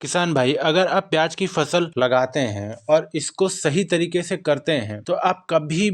किसान भाई, अगर आप प्याज की फसल लगाते हैं और इसको सही तरीके से करते हैं तो आप कभी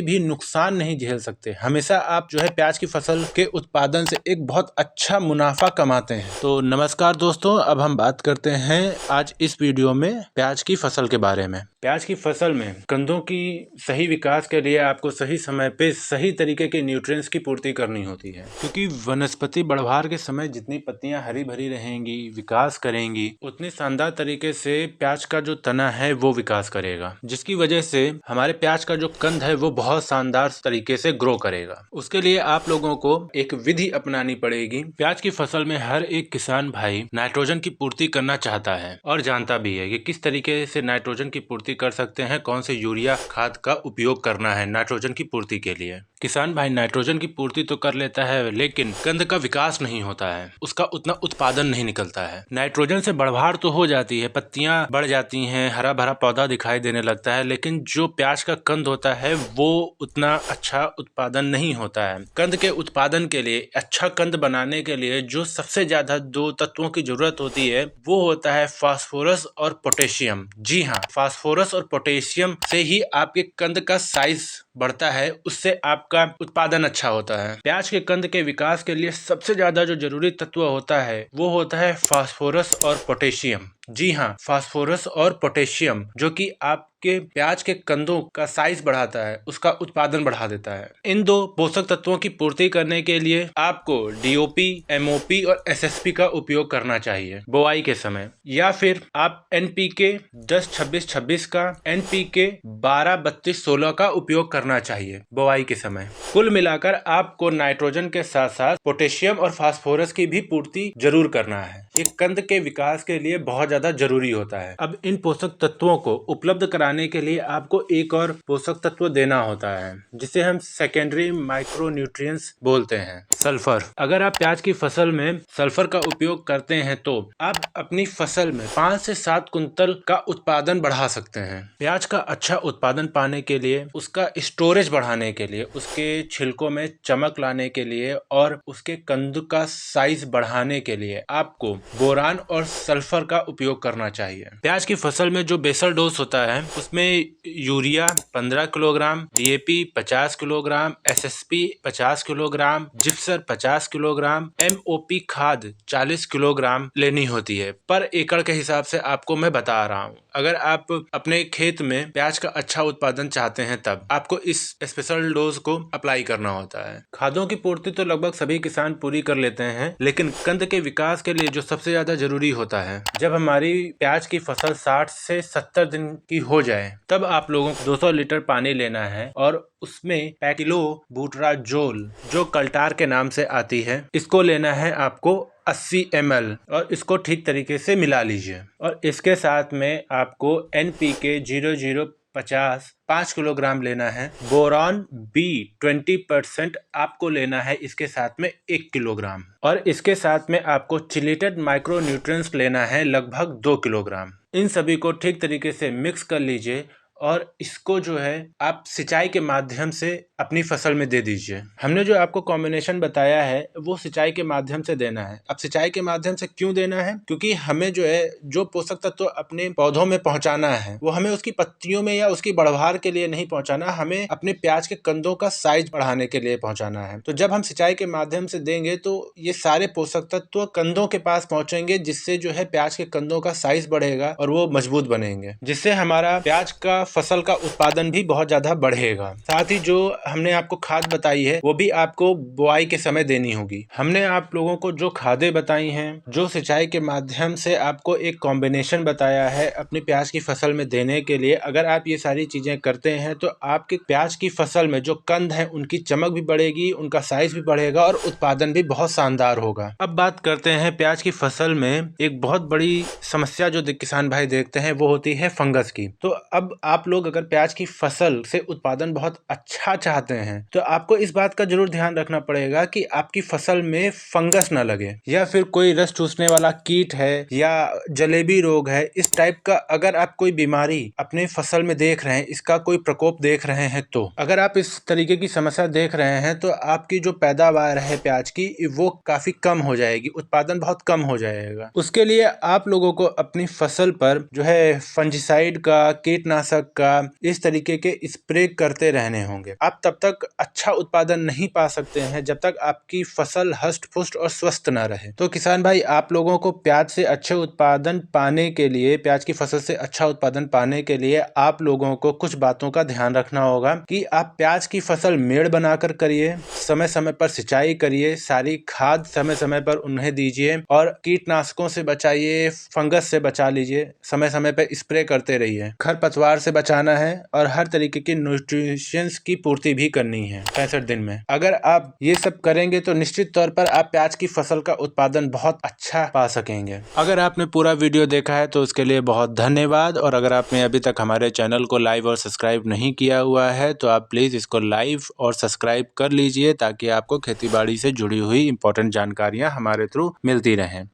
भी नुकसान नहीं झेल सकते। हमेशा आप जो है प्याज की फसल के उत्पादन से एक बहुत अच्छा मुनाफा कमाते हैं। तो नमस्कार दोस्तों, अब हम बात करते हैं आज इस वीडियो में प्याज की फसल के बारे में। प्याज की फसल में कंदों की सही विकास के लिए आपको सही समय पे सही तरीके के न्यूट्रिएंट्स की पूर्ति करनी होती है, क्योंकि वनस्पति बढ़वार के समय जितनी पत्तियां हरी भरी रहेंगी, विकास करेंगी, उतनी शानदार तरीके से प्याज का जो तना है वो विकास करेगा, जिसकी वजह से हमारे प्याज का जो कंद है वो बहुत शानदार तरीके से ग्रो करेगा। उसके लिए आप लोगों को एक विधि अपनानी पड़ेगी। प्याज की फसल में हर एक किसान भाई नाइट्रोजन की पूर्ति करना चाहता है और जानता भी है कि किस तरीके से नाइट्रोजन की पूर्ति कर सकते हैं, कौन से यूरिया खाद का उपयोग करना है नाइट्रोजन की पूर्ति के लिए। किसान भाई नाइट्रोजन की पूर्ति तो कर लेता है, लेकिन कंद का विकास नहीं होता है, उसका उतना उत्पादन नहीं निकलता है। नाइट्रोजन से बढ़वार तो हो जाती है, पत्तियां बढ़ जाती हैं, हरा भरा पौधा दिखाई देने लगता है, लेकिन जो प्याज का कंद होता है वो उतना अच्छा उत्पादन नहीं होता है। कंद के उत्पादन के लिए, अच्छा कंद बनाने के लिए जो सबसे ज्यादा दो तत्वों की जरूरत होती है वो होता है फास्फोरस और पोटेशियम। जी हाँ, फास्फोरस और पोटेशियम से ही आपके कंद का साइज बढ़ता है, उससे आपका उत्पादन अच्छा होता है। प्याज के कंद के विकास के लिए सबसे ज्यादा जो जरूरी तत्व होता है वो होता है फास्फोरस और पोटेशियम। जी हाँ, फास्फोरस और पोटेशियम, जो कि आपके प्याज के कंदों का साइज बढ़ाता है, उसका उत्पादन बढ़ा देता है। इन दो पोषक तत्वों की पूर्ति करने के लिए आपको डीओपी, एमओपी और एसएसपी का उपयोग करना चाहिए बुआई के समय, या फिर आप एनपीके 10-26-26 का, एनपीके 12-32-16 का उपयोग करना चाहिए बुआई के समय। कुल मिलाकर आपको नाइट्रोजन के साथ साथ पोटेशियम और फास्फोरस की भी पूर्ति जरूर करना है। एक कंद के विकास के लिए बहुत ज्यादा जरूरी होता है। अब इन पोषक तत्वों को उपलब्ध कराने के लिए आपको एक और पोषक तत्व देना होता है, जिसे हम सेकेंडरी माइक्रो न्यूट्रिएंट्स बोलते हैं, सल्फर। अगर आप प्याज की फसल में सल्फर का उपयोग करते हैं तो आप अपनी फसल में 5 से 7 कुंतल का उत्पादन बढ़ा सकते हैं। प्याज का अच्छा उत्पादन पाने के लिए, उसका स्टोरेज बढ़ाने के लिए, उसके छिलकों में चमक लाने के लिए और उसके कंद का साइज बढ़ाने के लिए आपको बोरान और सल्फर का उपयोग करना चाहिए। प्याज की फसल में जो बेसल डोज होता है उसमें urea 15 kilogram, DAP 50 kilogram, SSP 50 kilogram, gypsum 50 kilogram, MOP खाद 40 किलोग्राम लेनी होती है। पर एकड़ के हिसाब से आपको मैं बता रहा हूँ। अगर आप अपने खेत में प्याज का अच्छा उत्पादन चाहते हैं तब आपको इस स्पेशल डोज को अप्लाई करना होता है। खादों की पूर्ति तो लगभग सभी किसान पूरी कर लेते हैं, लेकिन कंद के विकास के लिए जो सबसे ज्यादा जरूरी होता है, जब हमारी प्याज की फसल 60 से 70 दिन की हो जाए तब आप लोगों को 200 लीटर पानी लेना है और उसमें पैक्लोबुटराजोल, जो कल्टार के नाम से आती है, इसको लेना है आपको 80 ml और इसको ठीक तरीके से मिला लीजिए। और इसके साथ में आपको NPK 0050 5 किलोग्राम लेना है। बोरॉन B 20% आपको लेना है, इसके साथ में 1 किलोग्राम। और इसके साथ में आपको चिलेटेड माइक्रो न्यूट्रिएंट्स लेना है लगभग 2 किलोग्राम। इन सभी को ठीक तरीके से मिक्स कर लीजिए और इसको जो है आप सिंचाई के माध्यम से अपनी फसल में दे दीजिए। हमने जो आपको कॉम्बिनेशन बताया है वो सिंचाई के माध्यम से देना है। अब सिंचाई के माध्यम से क्यों देना है? क्योंकि हमें जो है जो पोषक तत्व अपने पौधों में पहुंचाना है वो हमें उसकी पत्तियों में या उसकी बढ़वार के लिए नहीं पहुंचाना, हमें अपने प्याज के कंदों का साइज बढ़ाने के लिए पहुंचाना है। तो जब हम सिंचाई के माध्यम से देंगे तो ये सारे पोषक तत्व कंदों के पास पहुंचेंगे, जिससे जो है प्याज के कंदों का साइज बढ़ेगा और वो मजबूत बनेंगे, जिससे हमारा प्याज का फसल का उत्पादन भी बहुत ज्यादा बढ़ेगा। साथ ही जो हमने आपको खाद बताई है वो भी आपको बुआई के समय देनी होगी। हमने आप लोगों को जो खादें बताई हैं, जो सिंचाई के माध्यम से आपको एक कॉम्बिनेशन बताया है अपनी प्याज की फसल में देने के लिए, अगर आप ये सारी चीजें करते हैं तो आपके प्याज की फसल में जो कंद है उनकी चमक भी बढ़ेगी, उनका साइज भी बढ़ेगा और उत्पादन भी बहुत शानदार होगा। अब बात करते हैं प्याज की फसल में एक बहुत बड़ी समस्या जो किसान भाई देखते हैं वो होती है फंगस की। तो अब आप आप लोग अगर प्याज की फसल से उत्पादन बहुत अच्छा चाहते हैं तो आपको इस बात का जरूर ध्यान रखना पड़ेगा कि आपकी फसल में फंगस ना लगे या फिर कोई रस चूसने वाला कीट है या जलेबी रोग है। इस टाइप का अगर आप कोई बीमारी अपने फसल में देख रहे हैं, इसका कोई प्रकोप देख रहे हैं, तो अगर आप इस तरीके की समस्या देख रहे हैं तो आपकी जो पैदावार है प्याज की वो काफी कम हो जाएगी, उत्पादन बहुत कम हो जाएगा। उसके लिए आप लोगों को अपनी फसल पर जो है फंजिसाइड का, कीटनाशक का इस तरीके के स्प्रे करते रहने होंगे। आप तब तक अच्छा उत्पादन नहीं पा सकते हैं जब तक आपकी फसल हष्ट पुष्ट और स्वस्थ ना रहे। तो किसान भाई, आप लोगों को प्याज से अच्छे उत्पादन पाने के लिए, प्याज की फसल से अच्छा उत्पादन पाने के लिए आप लोगों को कुछ बातों का ध्यान रखना होगा कि आप प्याज की फसल मेड़ बनाकर करिए, समय समय पर सिंचाई करिए, सारी खाद समय समय पर उन्हें दीजिए और कीटनाशकों से बचाइए, फंगस से बचा लीजिए, समय समय पर स्प्रे करते रहिए। खरपतवार से बचाना है और हर तरीके की न्यूट्रिशंस की पूर्ति भी करनी है 65 दिन में। अगर आप ये सब करेंगे तो निश्चित तौर पर आप प्याज की फसल का उत्पादन बहुत अच्छा पा सकेंगे। अगर आपने पूरा वीडियो देखा है तो उसके लिए बहुत धन्यवाद। और अगर आपने अभी तक हमारे चैनल को लाइव और सब्सक्राइब नहीं किया हुआ है तो आप प्लीज़ इसको लाइव और सब्सक्राइब कर लीजिए ताकि आपको खेती बाड़ी से जुड़ी हुई इंपॉर्टेंट जानकारियाँ हमारे थ्रू मिलती रहें।